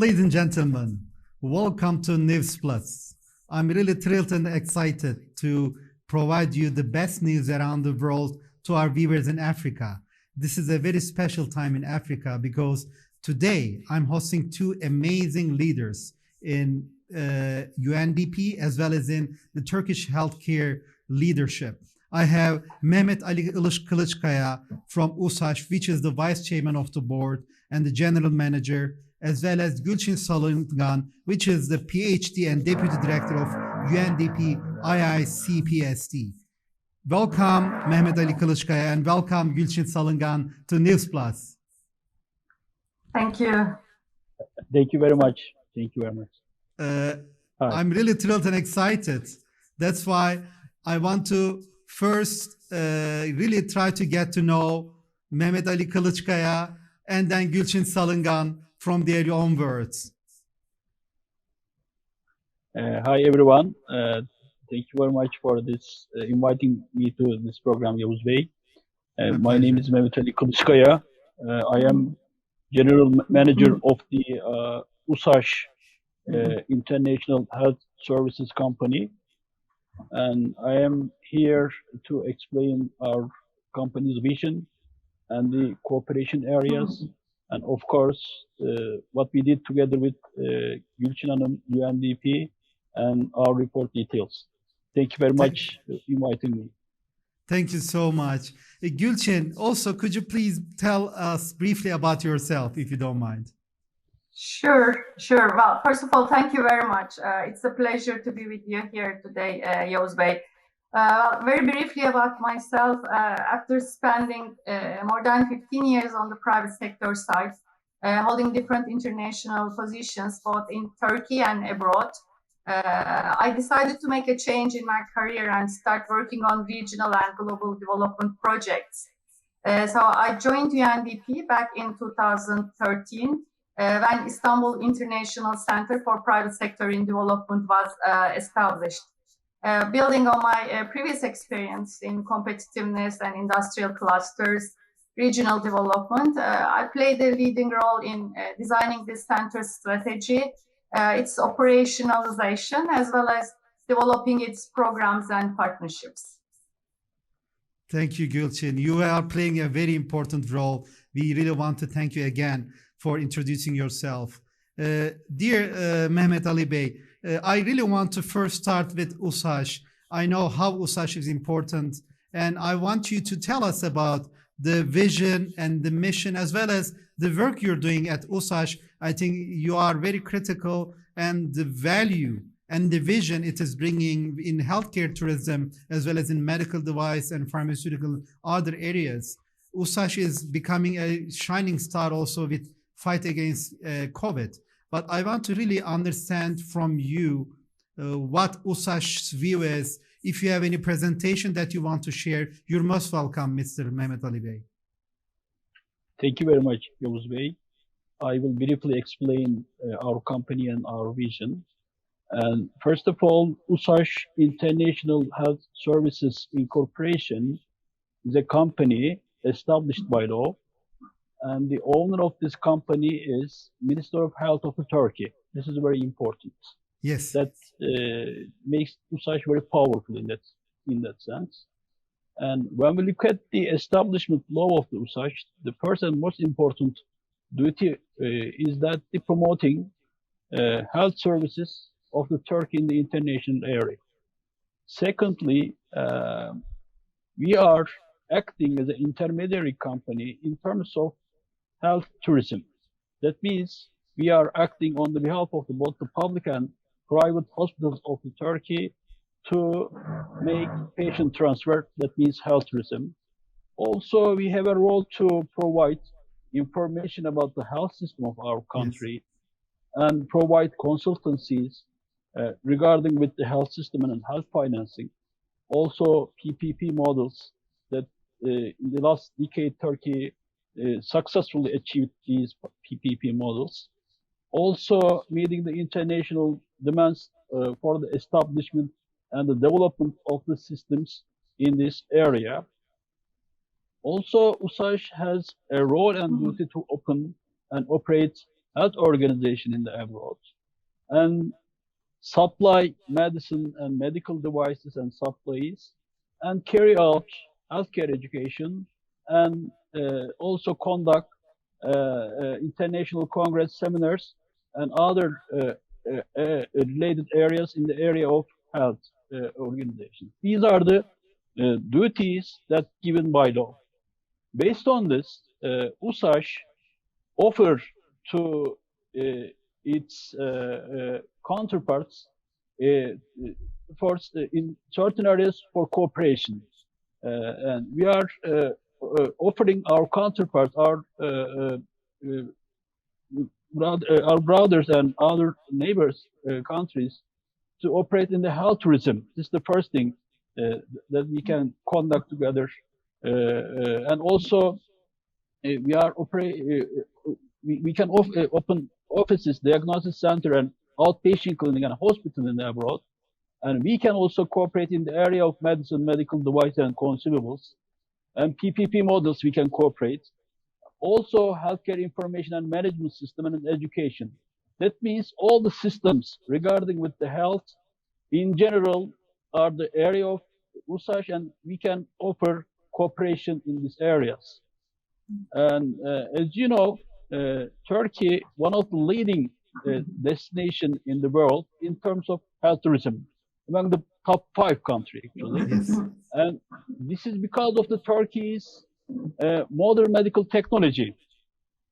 Ladies and gentlemen, welcome to News Plus. I'm really thrilled and excited to provide you the best news around the world to our viewers in Africa. This is a very special time in Africa because today I'm hosting two amazing leaders in UNDP as well as in the Turkish healthcare leadership. I have MEHMET Ali KILIÇKAYA from Ushaş, which is the vice chairman of the board and the general manager, as well as Gülçin Salıngan, which is the PhD and deputy director of UNDP IICSD'S. Welcome, MEHMET Ali KILIÇKAYA, and welcome, Gülçin Salıngan, to News Plus. Thank you. Thank you very much. Thank you very much. I'm really thrilled and excited. That's why I want to first really try to get to know MEHMET Ali KILIÇKAYA and then Gülçin Salıngan from their own words. Hi everyone. Thank you very much for this inviting me to this program, Yavuz Bey. My name is MEHMET Ali KILIÇKAYA. I am General Manager of the Ushaş International Health Services Company, and I am here to explain our company's vision and the cooperation areas, and of course what we did together with Gülçin Hanım, UNDP, and our report details. Thank you very much for inviting me. Thank you so much. Gülçin, also could you please tell us briefly about yourself, if you don't mind? Sure. Well, first of all, thank you very much. It's a pleasure to be with you here today, Yavuz Bey. Very briefly about myself, after spending more than 15 years on the private sector side, holding different international positions both in Turkey and abroad, I decided to make a change in my career and start working on regional and global development projects. So I joined UNDP back in 2013 when Istanbul International Center for Private Sector in Development was established. Building on my previous experience in competitiveness and industrial clusters, regional development, I played a leading role in designing this center's strategy, its operationalization, as well as developing its programs and partnerships. Thank you, Gülçin. You are playing a very important role. We really want to thank you again for introducing yourself. Dear MEHMET Ali Bey, I really want to first start with Ushaş. I know how Ushaş is important, and I want you to tell us about the vision and the mission, as well as the work you're doing at Ushaş. I think you are very critical, and the value and the vision it is bringing in healthcare tourism, as well as in medical device and pharmaceutical other areas. Ushaş is becoming a shining star also with fight against COVID. But I want to really understand from you what Ushaş's view is. If you have any presentation that you want to share, you're most welcome, Mr. MEHMET Ali Bey. Thank you very much, Yavuz Bey. I will briefly explain our company and our vision. And first of all, Ushaş International Health Services Incorporation is a company established by law, and the owner of this company is Minister of Health of Turkey. This is very important. Yes. That makes Ushaş very powerful in that sense. And when we look at the establishment law of the Ushaş, the first and most important duty is that the promoting health services of the Turkey in the international area. Secondly, we are acting as an intermediary company in terms of health tourism. That means we are acting on the behalf of both the public and private hospitals of the Turkey to make patient transfer. That means health tourism. Also, we have a role to provide information about the health system of our country, yes, and provide consultancies regarding with the health system and health financing. Also, PPP models that in the last decade, Turkey successfully achieved these PPP models. Also, meeting the international demands for the establishment and the development of the systems in this area. Also, Ushaş has a role and duty to open and operate health organization in the abroad, and supply medicine and medical devices and supplies, and carry out healthcare education, and also conduct international congress seminars and other related areas in the area of health organization. These are the duties that given by law. Based on this, Ushaş offer to its counterparts in certain areas for cooperation, and we are offering our counterparts, our brothers and other neighbors countries to operate in the health tourism. This is the first thing that we can conduct together, and also we are we can open offices, diagnosis center, and outpatient clinic and hospital in the abroad, and we can also cooperate in the area of medicine, medical device, and consumables, and PPP models. We can cooperate. Also, healthcare information and management system and education. That means all the systems regarding with the health in general are the area of Ushaş, and we can offer cooperation in these areas. And as you know, Turkey, one of the leading destination in the world in terms of health tourism, among the top 5 countries actually. Yes. And this is because of the Turkey's modern medical technology,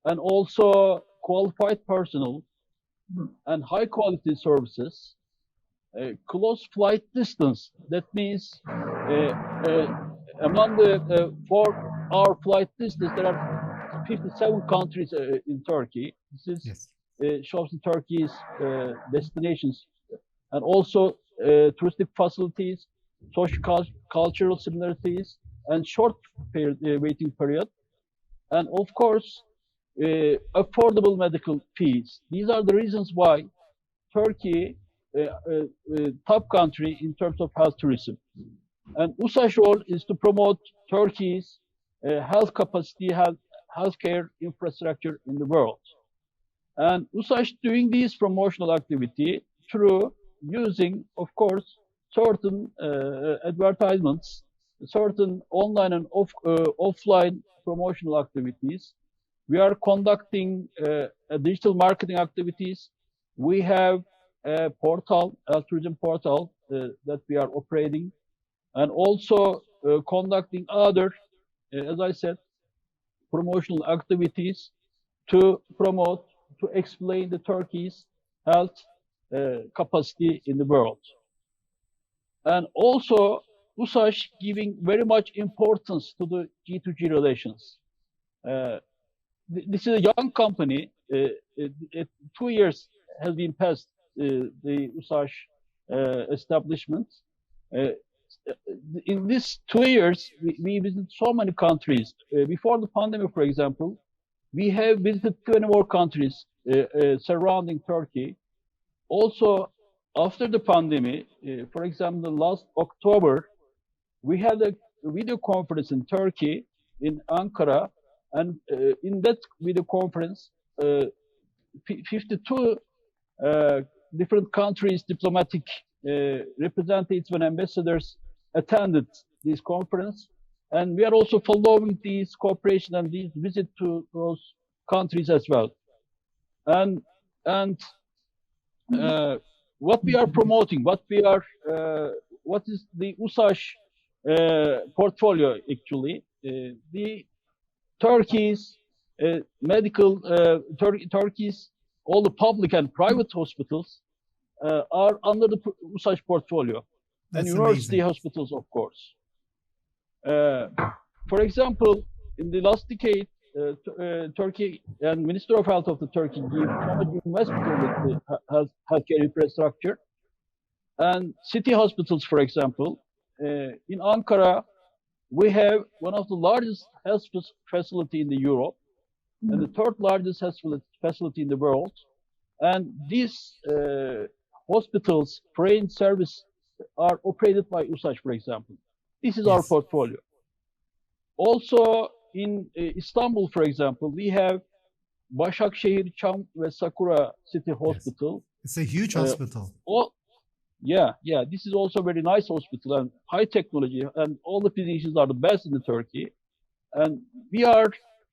and also qualified personnel and high quality services, close flight distance. That means among the for our flight distance, there are 57 countries in Turkey. This is Yes. shows the Turkey's destinations, and also touristic facilities, social cultural similarities, and short waiting period, and of course affordable medical fees. These are the reasons why Turkey top country in terms of health tourism. And Ushaş role is to promote Turkey's health capacity, healthcare infrastructure in the world. And Ushaş doing this promotional activity through using, of course, certain advertisements, certain online and offline promotional activities. We are conducting digital marketing activities. We have a portal, a tourism portal that we are operating, and also conducting other, as I said, promotional activities to promote, to explain the Turkey's health capacity in the world. And also, Ushaş giving very much importance to the G2G relations. This is a young company. 2 years has been passed, the Ushaş establishment. In these 2 years, we visited so many countries. Before the pandemic, for example, we have visited 20 more countries surrounding Turkey. Also, after the pandemic, for example, last October, we had a video conference in Turkey, in Ankara, and in that video conference, 52 different countries, diplomatic representatives and ambassadors attended this conference. And we are also following this cooperation and this visit to those countries as well. And what we are promoting, what is the Ushaş portfolio actually? The Turkey's medical, Turkey's all the public and private hospitals are under the Ushaş portfolio. That's and university amazing. hospitals, of course. For example, in the last decade, Turkey and Minister of Health of the Turkey gave so much investment in the healthcare infrastructure. And city hospitals, for example, in Ankara, we have one of the largest health facility in the Europe, and the third largest health facility in the world. And these hospitals, trained service, are operated by Ushaş, for example. This is our Yes. portfolio. Also, in Istanbul, for example, we have Başakşehir, Çam ve Sakura City Hospital. It's a huge hospital. Yeah. This is also a very nice hospital and high technology, and all the physicians are the best in Turkey. And we are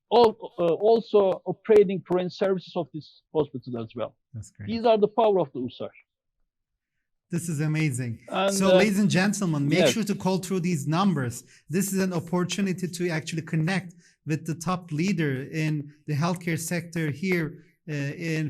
also operating foreign services of this hospital as well. That's great. These are the power of the Ushaş. This is amazing. And, so, ladies and gentlemen, make yes. sure to call through these numbers. This is an opportunity to actually connect with the top leader in the healthcare sector here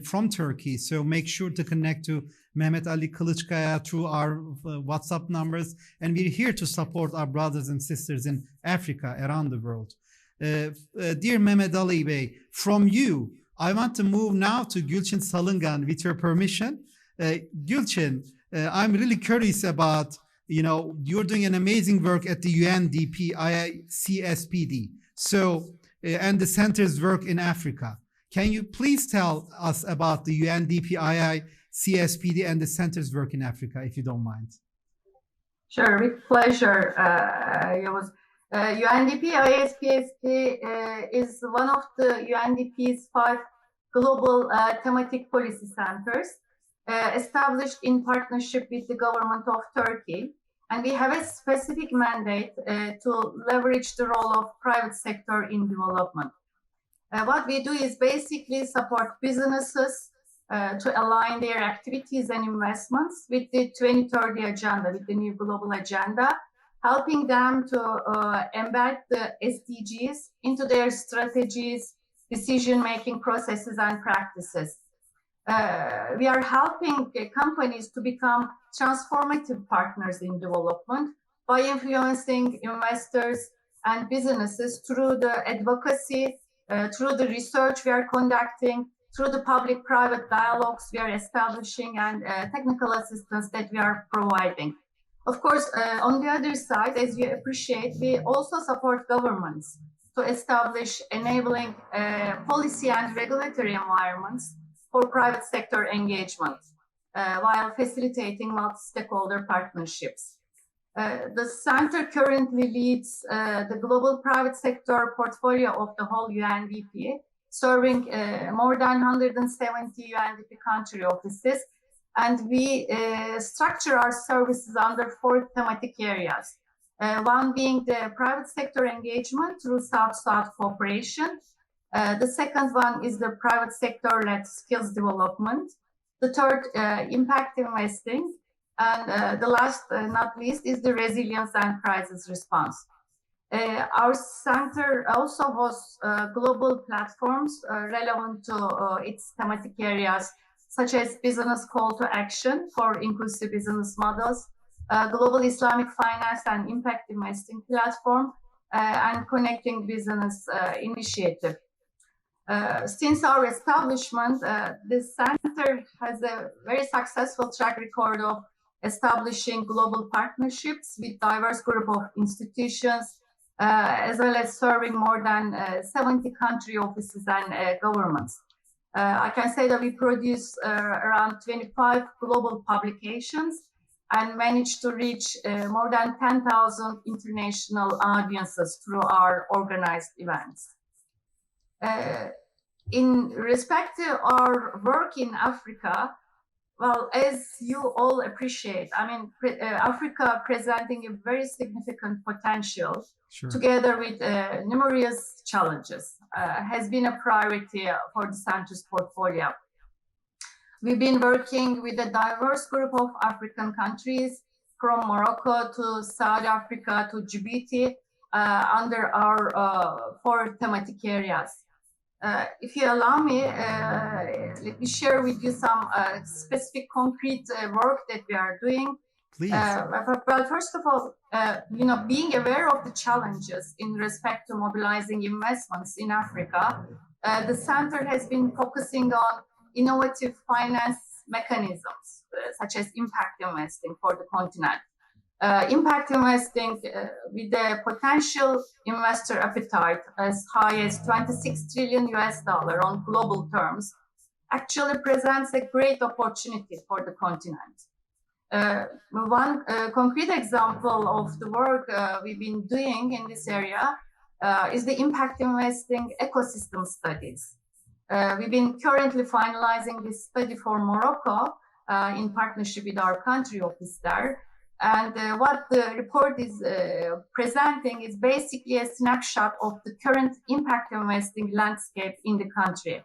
from Turkey. So make sure to connect to Mehmet Ali Kılıçkaya through our WhatsApp numbers. And we're here to support our brothers and sisters in Africa, around the world. Dear Mehmet Ali Bey, from you, I want to move now to Gülçin Salıngan, with your permission. Gülçin, I'm really curious about, you're doing an amazing work at the UNDP IICSPD. So, and the center's work in Africa. Can you please tell us about the UNDP IICSPD and the center's work in Africa, if you don't mind? Sure, with pleasure. UNDP IICSD is one of the UNDP's 5 global thematic policy centers established in partnership with the government of Turkey. And we have a specific mandate to leverage the role of private sector in development. What we do is basically support businesses to align their activities and investments with the 2030 agenda, with the new global agenda, helping them to embed the SDGs into their strategies, decision-making processes and practices. We are helping companies to become transformative partners in development by influencing investors and businesses through the advocacy, through the research we are conducting, through the public-private dialogues we are establishing, and technical assistance that we are providing. Of course, on the other side, as you appreciate, we also support governments to establish enabling policy and regulatory environments for private sector engagement, while facilitating multi-stakeholder partnerships. The center currently leads the global private sector portfolio of the whole UNDP, serving more than 170 UNDP country offices, and we structure our services under 4 thematic areas. One being the private sector engagement through South-South cooperation. The second one is the private sector-led skills development. The third, impact investing. And the last, not least, is the resilience and crisis response. Our center also hosts global platforms relevant to its thematic areas, such as Business Call to Action for Inclusive Business Models, Global Islamic Finance and Impact Investing Platform, and Connecting Business Initiative. Since our establishment, this center has a very successful track record of establishing global partnerships with diverse group of institutions, as well as serving more than 70 country offices and governments. I can say that we produce around 25 global publications and managed to reach more than 10,000 international audiences through our organized events. In respect to our work in Africa, well, as you all appreciate, I mean, Africa presenting a very significant potential, sure, together with numerous challenges, has been a priority for the center's portfolio. We've been working with a diverse group of African countries, from Morocco to South Africa to Djibouti, under our 4 thematic areas. If you allow me, let me share with you some specific concrete work that we are doing. Please. Well, first of all, being aware of the challenges in respect to mobilizing investments in Africa, the center has been focusing on innovative finance mechanisms, such as impact investing for the continent. Impact investing with a potential investor appetite as high as $26 trillion on global terms actually presents a great opportunity for the continent. One concrete example of the work we've been doing in this area is the impact investing ecosystem studies. We've been currently finalizing this study for Morocco in partnership with our country office there. And what the report is presenting is basically a snapshot of the current impact investing landscape in the country.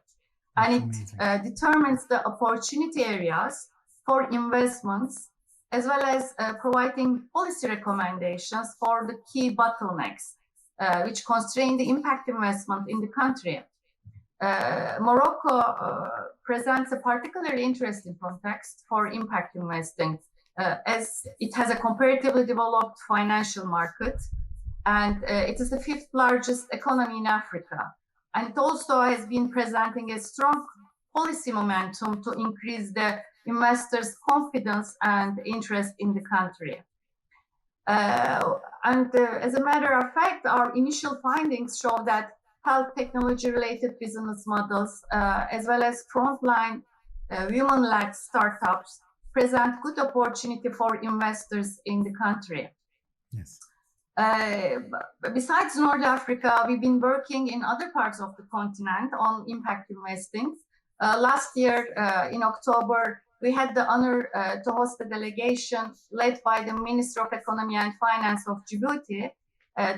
And it determines the opportunity areas for investments, as well as providing policy recommendations for the key bottlenecks, which constrain the impact investment in the country. Morocco presents a particularly interesting context for impact investing, as it has a comparatively developed financial market, and it is the 5th largest economy in Africa. And it also has been presenting a strong policy momentum to increase the investors' confidence and interest in the country. As a matter of fact, our initial findings show that health technology-related business models, as well as frontline women-led startups, present good opportunity for investors in the country. Yes. Besides North Africa, we've been working in other parts of the continent on impact investing. Last year, in October, we had the honor to host a delegation led by the Minister of Economy and Finance of Djibouti,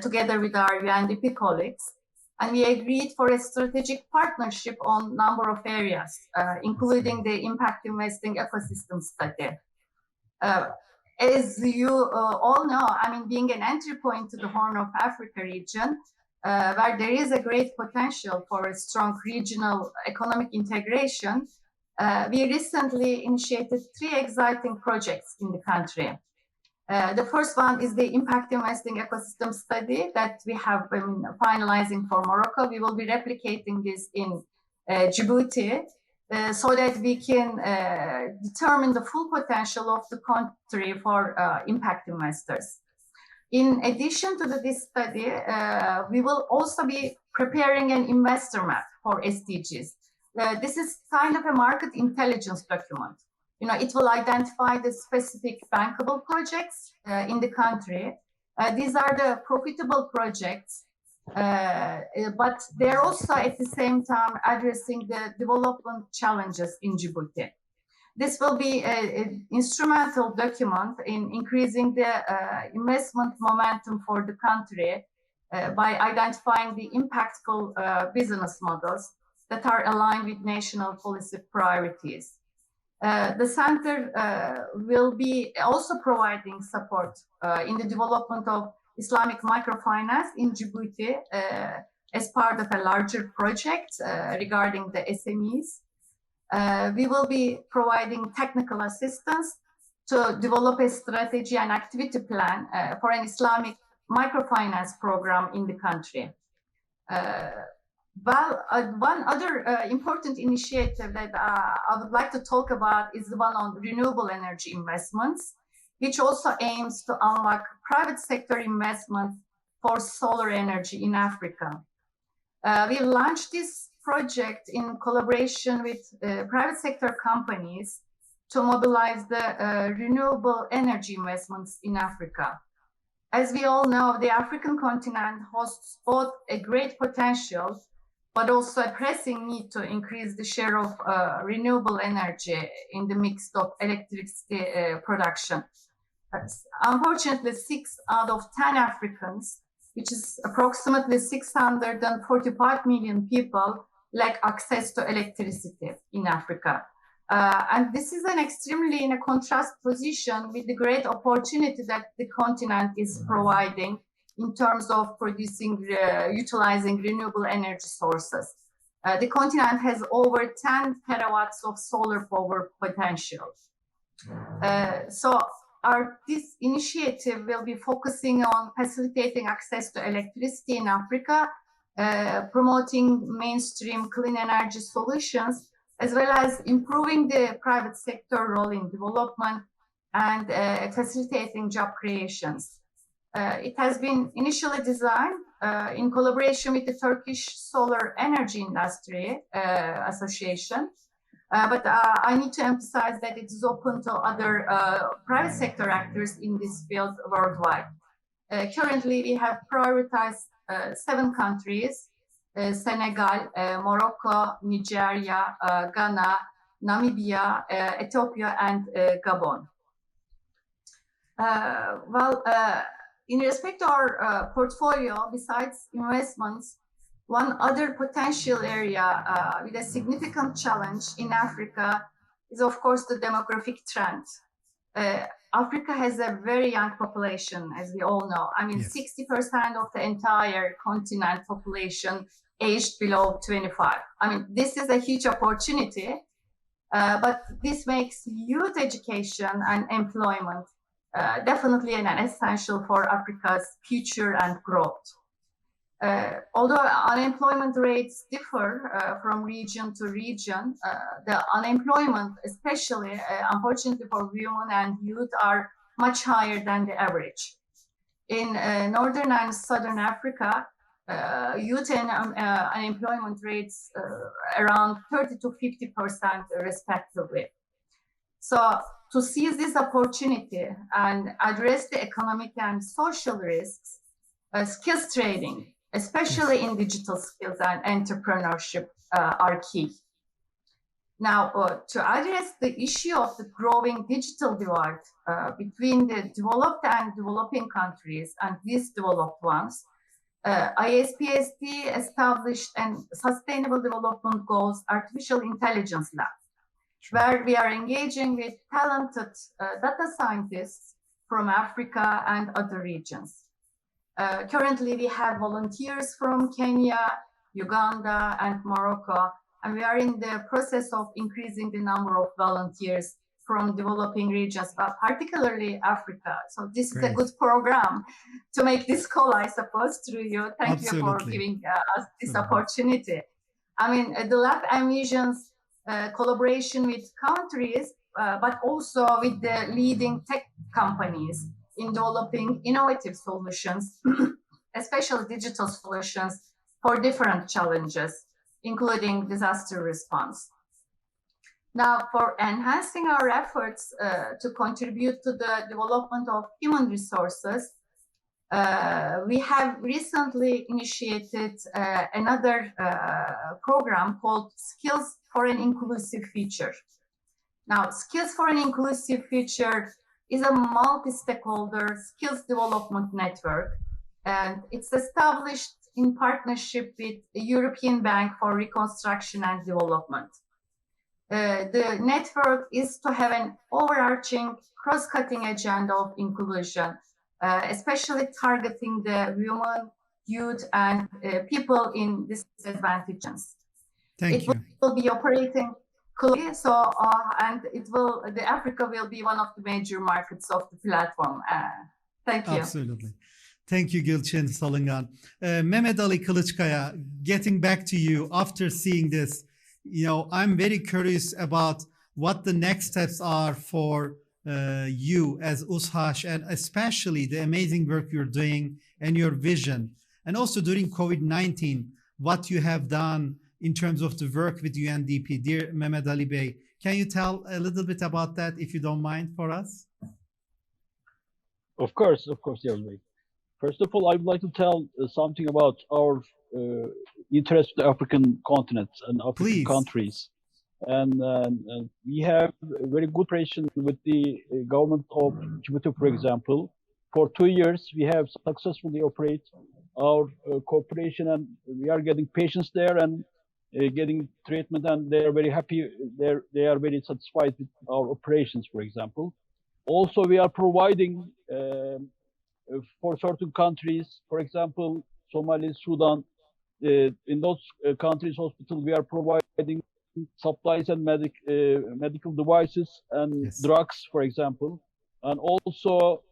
together with our UNDP colleagues. And we agreed for a strategic partnership on a number of areas, including the impact investing ecosystem study. As you all know, I mean, being an entry point to the Horn of Africa region, where there is a great potential for a strong regional economic integration, we recently initiated 3 exciting projects in the country. The first one is the impact investing ecosystem study that we have been finalizing for Morocco. We will be replicating this in Djibouti, so that we can determine the full potential of the country for impact investors. In addition to this study, we will also be preparing an investor map for SDGs. This is kind of a market intelligence document. You know, it will identify the specific bankable projects in the country. These are the profitable projects, but they're also at the same time addressing the development challenges in Djibouti. This will be an instrumental document in increasing the investment momentum for the country by identifying the impactful business models that are aligned with national policy priorities. The center will be also providing support in the development of Islamic microfinance in Djibouti as part of a larger project regarding the SMEs. We will be providing technical assistance to develop a strategy and activity plan for an Islamic microfinance program in the country. One other important initiative that I would like to talk about is the one on renewable energy investments, which also aims to unlock private sector investment for solar energy in Africa. We launched this project in collaboration with private sector companies to mobilize the renewable energy investments in Africa. As we all know, the African continent hosts both a great potential but also a pressing need to increase the share of renewable energy in the mix of electricity production. Unfortunately, 6 out of 10 Africans, which is approximately 645 million people, lack access to electricity in Africa. And this is an extremely in a contrast position with the great opportunity that the continent is providing in terms of producing, utilizing renewable energy sources. The continent has over 10 terawatts of solar power potential. So this initiative will be focusing on facilitating access to electricity in Africa, promoting mainstream clean energy solutions, as well as improving the private sector role in development and facilitating job creations. It has been initially designed in collaboration with the Turkish Solar Energy Industry Association, but I need to emphasize that it is open to other private sector actors in this field worldwide. Currently, we have prioritized 7 countries Senegal, Morocco, Nigeria, Ghana, Namibia, Ethiopia, and Gabon. In respect to our portfolio, besides investments, one other potential area with a significant challenge in Africa is, of course, the demographic trend. Africa has a very young population, as we all know. I mean, 60% of the entire continent population aged below 25. I mean, this is a huge opportunity, but this makes youth education and employment definitely an essential for Africa's future and growth. Although unemployment rates differ from region to region, the unemployment, especially unfortunately for women and youth, are much higher than the average. In Northern and Southern Africa, youth and unemployment rates around 30 to 50% respectively. So to seize this opportunity and address the economic and social risks, skills training, especially in digital skills and entrepreneurship, are key. Now, to address the issue of the growing digital divide between the developed and developing countries and these developed ones, IICSD established a Sustainable Development Goals Artificial Intelligence Lab, where we are engaging with talented data scientists from Africa and other regions. Currently, we have volunteers from Kenya, Uganda, and Morocco, and we are in the process of increasing the number of volunteers from developing regions, but particularly Africa. So this is a good program to make this call, I suppose, through you. Thank you for giving us this opportunity. I mean, the lab envisions collaboration with countries, but also with the leading tech companies in developing innovative solutions, especially digital solutions for different challenges, including disaster response. Now, for enhancing our efforts to contribute to the development of human resources, we have recently initiated another program called Skills for an Inclusive Future. Now, Skills for an Inclusive Future is a multi-stakeholder skills development network, and it's established in partnership with the European Bank for Reconstruction and Development. The network is to have an overarching cross-cutting agenda of inclusion, especially targeting the women, youth, and people in disadvantages. Thank you. It will be operating globally, so and the Africa will be one of the major markets of the platform. Thank you. Absolutely. Thank you, Gülçin Salıngan. Mehmet Ali Kılıçkaya, getting back to you after seeing this, I'm very curious about what the next steps are for you as Ushaş, and especially the amazing work you're doing and your vision. And also during COVID-19, what you have done in terms of the work with UNDP. Dear Mehmet Ali Bey, can you tell a little bit about that, if you don't mind, for us? Of course, Yavuz Bey. First of all, I would like to tell something about our interest in the African continent and African countries. And we have a very good cooperation with the government of Djibouti, for example. For 2 years, we have successfully operated our cooperation, and we are getting patients there and getting treatment, and they are very happy. They are very satisfied with our operations, for example. Also, we are providing for certain countries, for example, Somalia, Sudan, in those countries' hospitals, we are providing supplies and medical devices and drugs, for example. And also,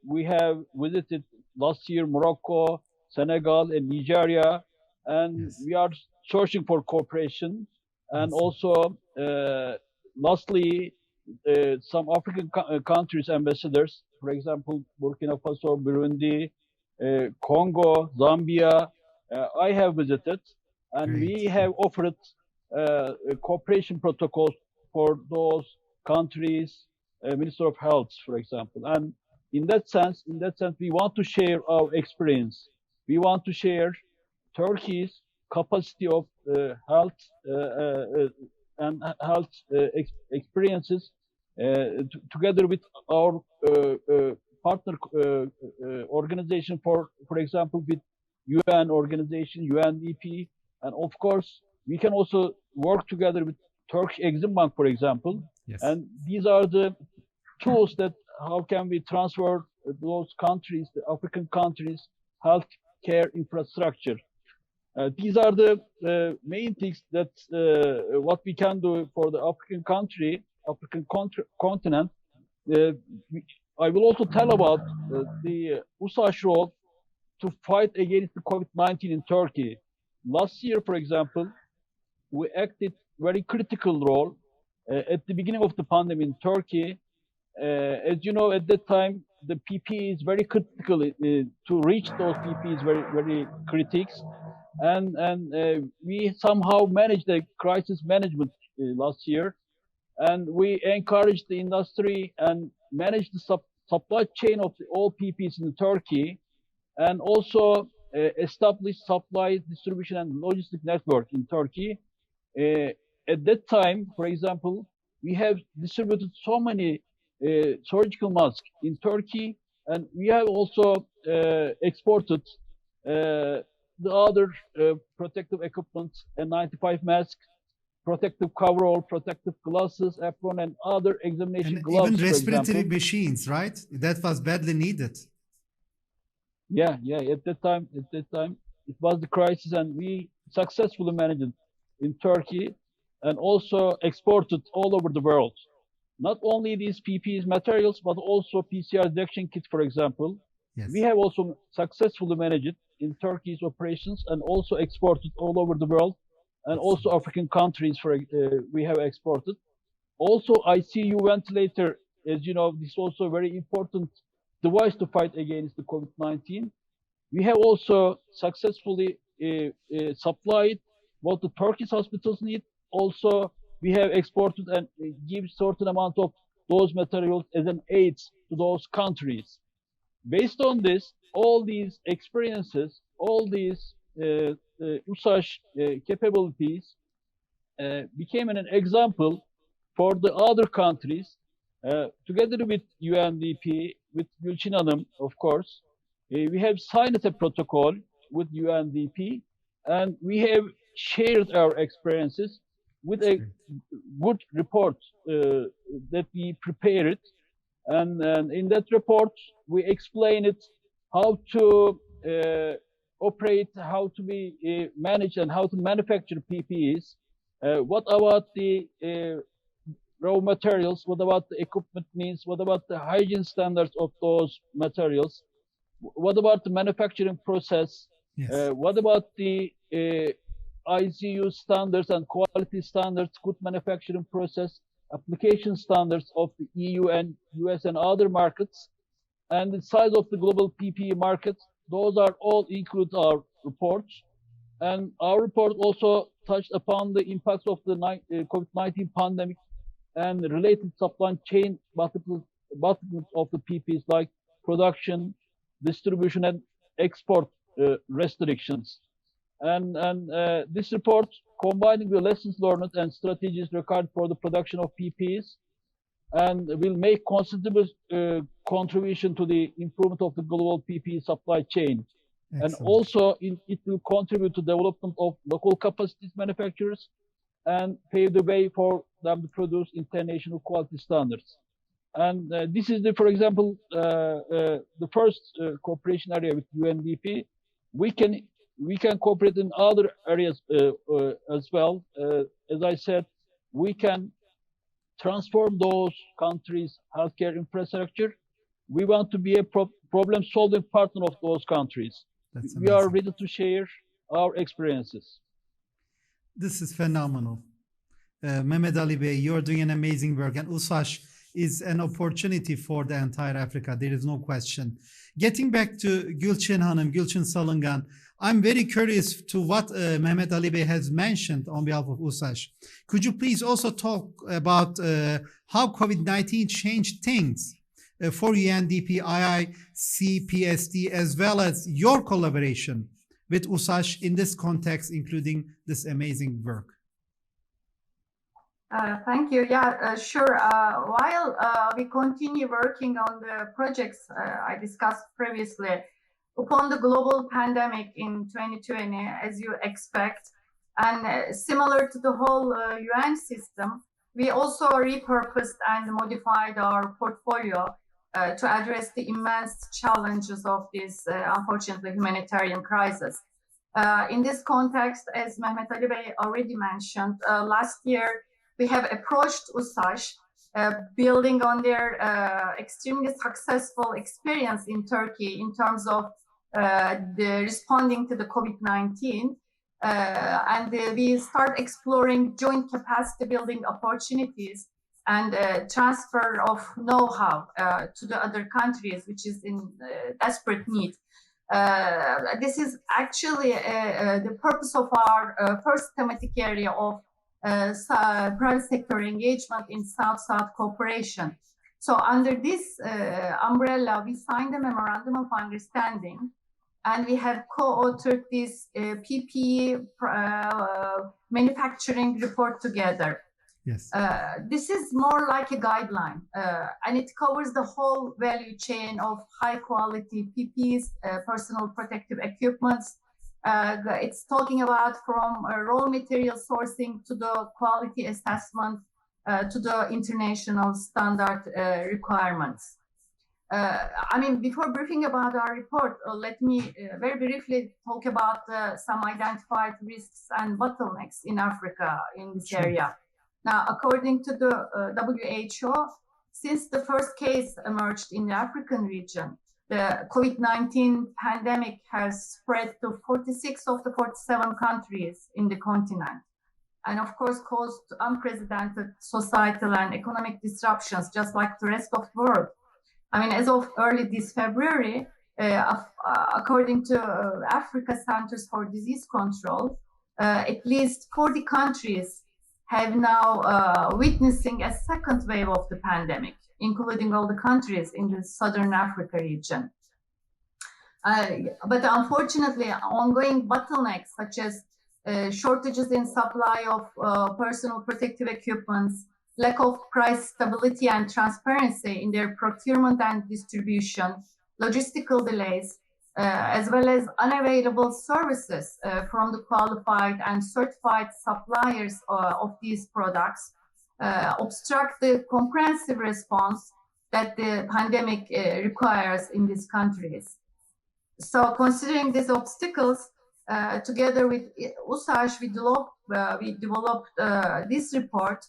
we have visited last year Morocco, Senegal, and Nigeria, and we are searching for cooperation. And also, lastly, some African countries' ambassadors, for example, Burkina Faso, Burundi, Congo, Zambia, I have visited, and we have offered cooperation protocols for those countries, Minister of Health, for example. And in that sense, we want to share our experience. We want to share Turkey's capacity of health and health experiences together with our partner organization, for example, with UN organization, UNDP, and of course, we can also work together with Turkish Exim Bank, for example. Yes. And these are the tools that how can we transfer those countries, the African countries, healthcare infrastructure. These are the main things that what we can do for the African country, African continent. I will also tell about the Ushaş role to fight against the COVID-19 in Turkey. Last year, for example, we acted very critical role at the beginning of the pandemic in Turkey. As you know, at that time, the PPE is very critical to reach those PPEs very critics, and we somehow managed the crisis management last year, and we encouraged the industry and managed the supply chain of all PPEs in Turkey, and also established supply, distribution, and logistic network in Turkey. At that time, for example, we have distributed so many surgical masks in Turkey, and we have also exported the other protective equipment, N95 masks, protective coverall, protective glasses, apron, and other examination and gloves. Even respiratory machines, right? That was badly needed. Yeah. At that time, it was the crisis, and we successfully managed it in Turkey, and also exported all over the world. Not only these PPE materials, but also PCR detection kits, for example. Yes. We have also successfully managed it in Turkey's operations, and also exported all over the world, and also African countries. We have exported. Also, ICU ventilator, as you know, this is also a very important device to fight against the COVID-19. We have also successfully supplied what the Turkish hospitals need. Also, we have exported and give certain amount of those materials as an aid to those countries. Based on this, all these experiences, all these Ushaş capabilities became an example for the other countries. Together with UNDP, with Gülçin Hanım, of course, we have signed a protocol with UNDP, and we have shared our experiences with a good report that we prepared. And in that report, we explain it how to operate, how to be managed, and how to manufacture PPEs. What about the raw materials? What about the equipment needs? What about the hygiene standards of those materials? What about the manufacturing process? Yes. What about the ICU standards and quality standards, good manufacturing process, application standards of the EU and US and other markets, and the size of the global PPE market? Those are all included our reports. And our report also touched upon the impacts of the COVID-19 pandemic and related supply chain bottlenecks of the PPEs, like production, distribution, and export restrictions. And this report, combining the lessons learned and strategies required for the production of PPEs, and will make considerable contribution to the improvement of the global PPE supply chain. Excellent. And also, it will contribute to development of local capacities manufacturers and pave the way for them to produce international quality standards. And this is, for example, the first cooperation area with UNDP. We can cooperate in other areas as well. As I said, we can transform those countries' healthcare infrastructure. We want to be a problem-solving partner of those countries. We are ready to share our experiences. This is phenomenal. Mehmet Ali Bey, you're doing an amazing work, and Ushaş is an opportunity for the entire Africa. There is no question. Getting back to Gülçin Hanım, Gülçin Salıngan, I'm very curious to what Mehmet Ali Bey has mentioned on behalf of Ushaş. Could you please also talk about how COVID-19 changed things for UNDP, IICSD, as well as your collaboration with Ushaş in this context, including this amazing work? Thank you. Yeah, sure. While we continue working on the projects I discussed previously, upon the global pandemic in 2020, as you expect, and similar to the whole UN system, we also repurposed and modified our portfolio to address the immense challenges of this, unfortunately, humanitarian crisis. In this context, as Mehmet Ali Bey already mentioned, last year, we have approached Ushaş, building on their extremely successful experience in Turkey in terms of the responding to the COVID-19. And we start exploring joint capacity building opportunities and transfer of know-how to the other countries, which is in desperate need. This is actually the purpose of our first thematic area of private sector engagement in South-South cooperation. So under this umbrella, we signed a memorandum of understanding, and we have co-authored this PPE manufacturing report together. Yes. This is more like a guideline, and it covers the whole value chain of high-quality PPEs, personal protective equipments. It's talking about from raw material sourcing to the quality assessment to the international standard requirements. I mean, before briefing about our report, let me very briefly talk about some identified risks and bottlenecks in Africa in this area. Now, according to the WHO, since the first case emerged in the African region, the COVID-19 pandemic has spread to 46 of the 47 countries in the continent, and of course caused unprecedented societal and economic disruptions, just like the rest of the world. I mean, as of early this February, according to Africa Centers for Disease Control, at least 40 countries have now witnessing a second wave of the pandemic, including all the countries in the Southern Africa region. But unfortunately, ongoing bottlenecks such as shortages in supply of personal protective equipments, lack of price stability and transparency in their procurement and distribution, logistical delays, as well as unavailable services from the qualified and certified suppliers of these products obstruct the comprehensive response that the pandemic requires in these countries. So considering these obstacles, together with Ushaş, we developed this report,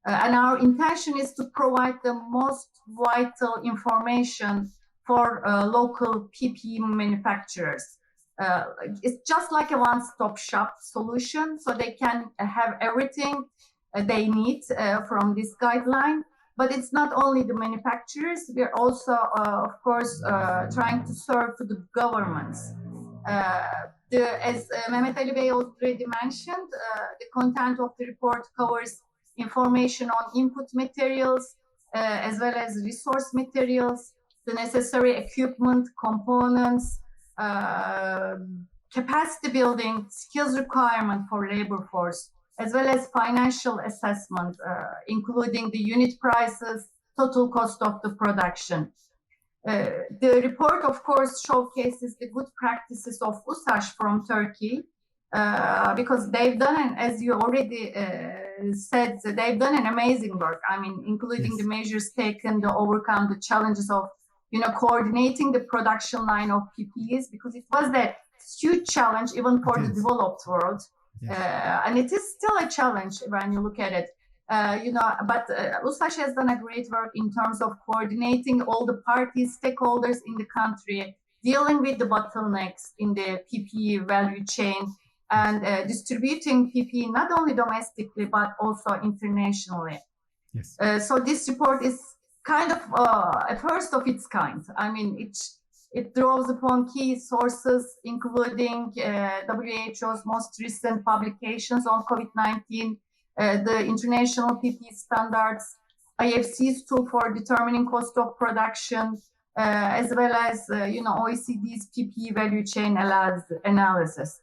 and our intention is to provide the most vital information for local PPE manufacturers. It's just like a one-stop shop solution, so they can have everything they need from this guideline. But it's not only the manufacturers, we're also, of course, trying to serve to the governments. As Mehmet Ali Bey already mentioned, the content of the report covers information on input materials, as well as resource materials, the necessary equipment, components, capacity building, skills requirement for labor force, as well as financial assessment, including the unit prices, total cost of the production. The report, of course, showcases the good practices of Ushaş from Turkey, because they've done, as you already said, they've done an amazing work. I mean, including the measures taken to overcome the challenges of, coordinating the production line of PPEs, because it was a huge challenge even for the developed world. And it is still a challenge when you look at it. But Ushaş has done a great work in terms of coordinating all the parties, stakeholders in the country, dealing with the bottlenecks in the PPE value chain, and distributing PPE not only domestically but also internationally. Yes. So this report is kind of a first of its kind. I mean, it draws upon key sources, including WHO's most recent publications on COVID-19, the international PPE standards, IFC's tool for determining cost of production, as well as OECD's PPE value chain analysis.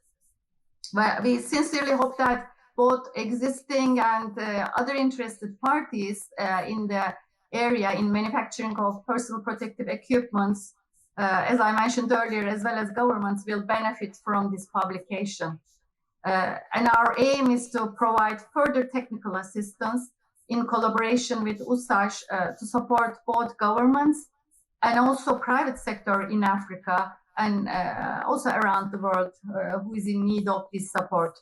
But we sincerely hope that both existing and other interested parties in the area in manufacturing of personal protective equipments, as I mentioned earlier, as well as governments, will benefit from this publication. And our aim is to provide further technical assistance in collaboration with Ushaş to support both governments and also private sector in Africa and also around the world who is in need of this support.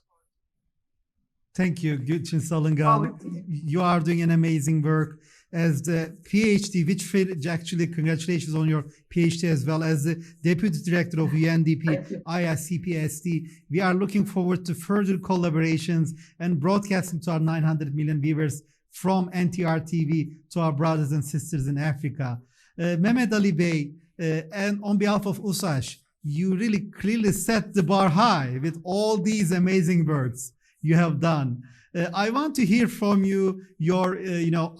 Thank you, Gülçin Salıngan. You are doing an amazing work as the PhD, which actually congratulations on your PhD as well as the Deputy Director of UNDP IICSD. We are looking forward to further collaborations and broadcasting to our 900 million viewers from NTR TV to our brothers and sisters in Africa. Mehmet Ali Bey, and on behalf of Ushaş, you really clearly set the bar high with all these amazing works you have done. I want to hear from you your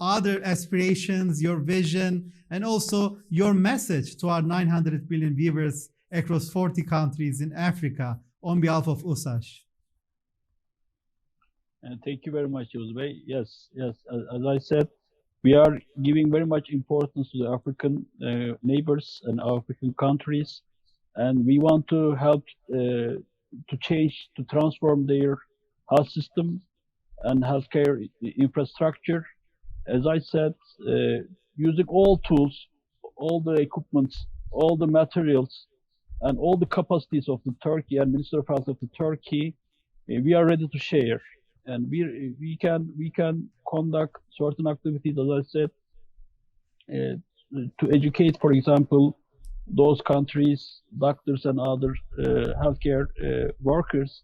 other aspirations, your vision, and also your message to our 900 million viewers across 40 countries in Africa on behalf of Ushaş. Thank you very much, Yavuz Bey. Yes. As I said, we are giving very much importance to the African neighbors and African countries, and we want to help to change, to transform their health system and healthcare infrastructure. As I said, using all tools, all the equipments, all the materials, and all the capacities of the Turkey and Minister of Health of the Turkey, we are ready to share. And we can conduct certain activities, as I said, to educate, for example, those countries, doctors and other healthcare workers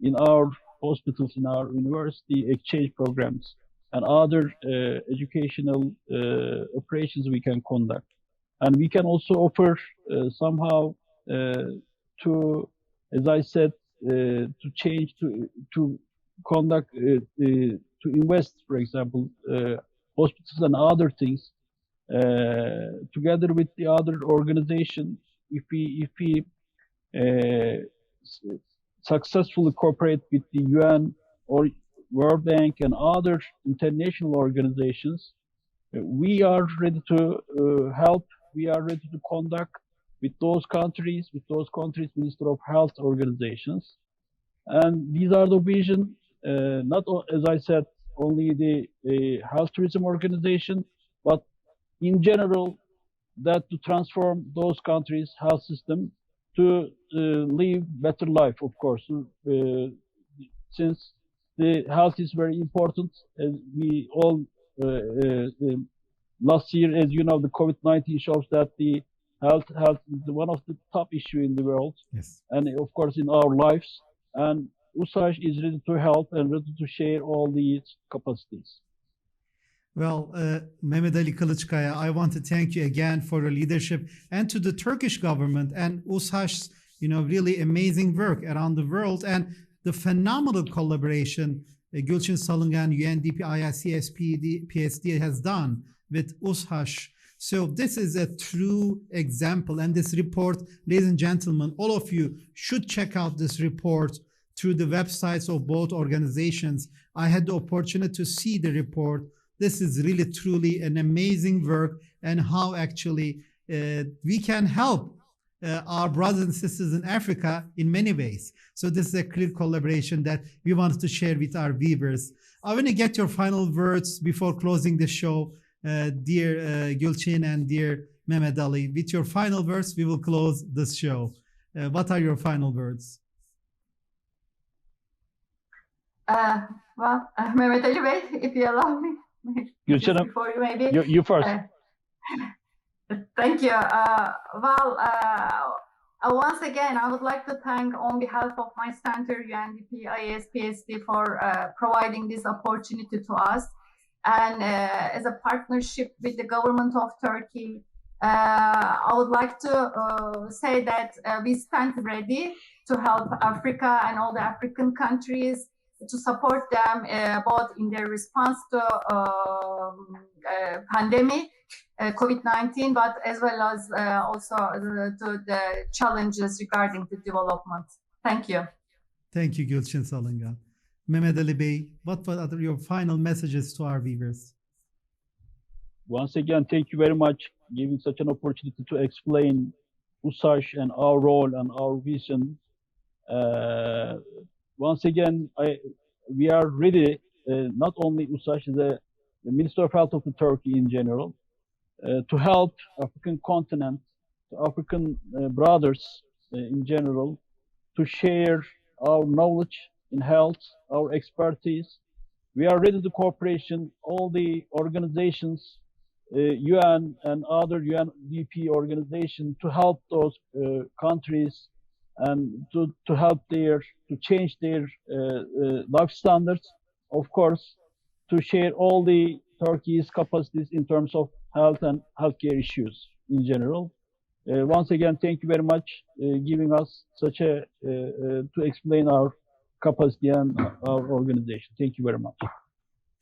in our hospitals, in our university exchange programs, and other educational operations we can conduct. And we can also offer somehow to, as I said, to change, to conduct, to invest, for example, hospitals and other things, together with the other organization. If we successfully cooperate with the UN or World Bank and other international organizations, we are ready to help. We are ready to conduct with those countries, Minister of Health organizations. And these are the vision, not, as I said, only the health tourism organization, but in general, that to transform those countries' health system to live better life, of course, since the health is very important. As we all, last year, as you know, the COVID-19 shows that the health is one of the top issue in the world, yes, and of course in our lives. And Ushaş is ready to help and ready to share all these capacities. Well, Mehmet Ali Kılıçkaya, I want to thank you again for your leadership and to the Turkish government and Ushaş's, really amazing work around the world and the phenomenal collaboration Gülçin Salıngan, UNDP IICSPD has done with Ushaş. So this is a true example, and this report, ladies and gentlemen, all of you should check out this report through the websites of both organizations. I had the opportunity to see the report. This is really truly an amazing work, and how actually we can help our brothers and sisters in Africa in many ways. So this is a clear collaboration that we wanted to share with our viewers. I want to get your final words before closing the show, dear Gülçin and dear Mehmet Ali. With your final words, we will close this show. What are your final words? Well, Mehmet Ali Bey, if you allow me. Gülçin, before you maybe. You first. Thank you. Once again, I would like to thank on behalf of my center, UNDP IICSD, for providing this opportunity to us. And as a partnership with the government of Turkey, I would like to say that we stand ready to help Africa and all the African countries to support them both in their response to pandemic, COVID-19, but as well as also to the challenges regarding the development. Thank you. Thank you, Gülçin Salıngan. Mehmet Ali Bey, what are your final messages to our viewers? Once again, thank you very much for giving such an opportunity to explain Ushaş and our role and our vision. Once again, we are ready, not only Ushaş, the Minister of Health of Turkey in general, to help African continent, to African brothers in general, to share our knowledge in health, our expertise. We are ready to cooperation, all the organizations, UN and other UNDP organizations, to help those countries and to help to change their life standards, of course, to share all the Turkey's capacities in terms of health and healthcare issues in general. Once again, thank you very much giving us such a to explain our capacity and our organization. Thank you very much.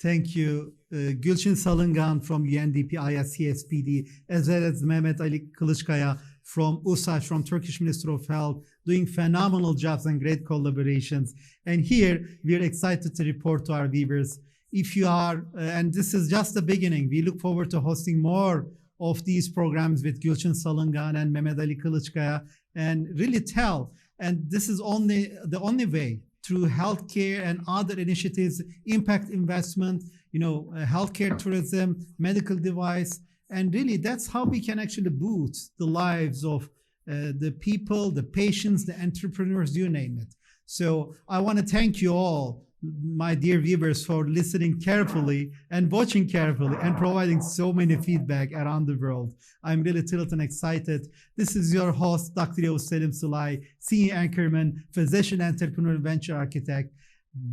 Thank you, Gülçin Salıngan from UNDP IICSPD, as well as Mehmet Ali KILIÇKAYA from Ushaş, from Turkish Ministry of Health, doing phenomenal jobs and great collaborations. And here, we are excited to report to our viewers, if you are, and this is just the beginning, we look forward to hosting more of these programs with Gülçin Salıngan and Mehmet Ali KILIÇKAYA, and really tell, and this is the only way, through healthcare and other initiatives, impact investment, healthcare tourism, medical device, and really that's how we can actually boost the lives of the people, the patients, the entrepreneurs, you name it. So I want to thank you all, my dear viewers, for listening carefully and watching carefully and providing so many feedback around the world. I'm really thrilled and excited. This is your host, Dr. Yavuz Selim Sulay, Senior Anchorman, Physician, Entrepreneur, Venture Architect.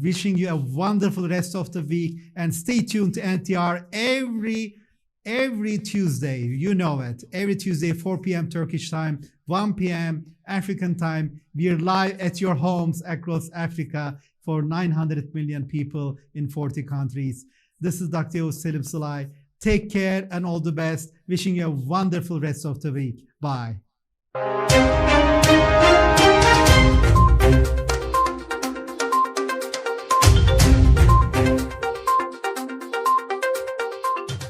Wishing you a wonderful rest of the week, and stay tuned to NTR every Tuesday. You know it. Every Tuesday, 4 p.m. Turkish time, 1 p.m. African time. We are live at your homes across Africa for 900 million people in 40 countries. This is Dr. Yavuz Selim Sulay. Take care and all the best. Wishing you a wonderful rest of the week. Bye.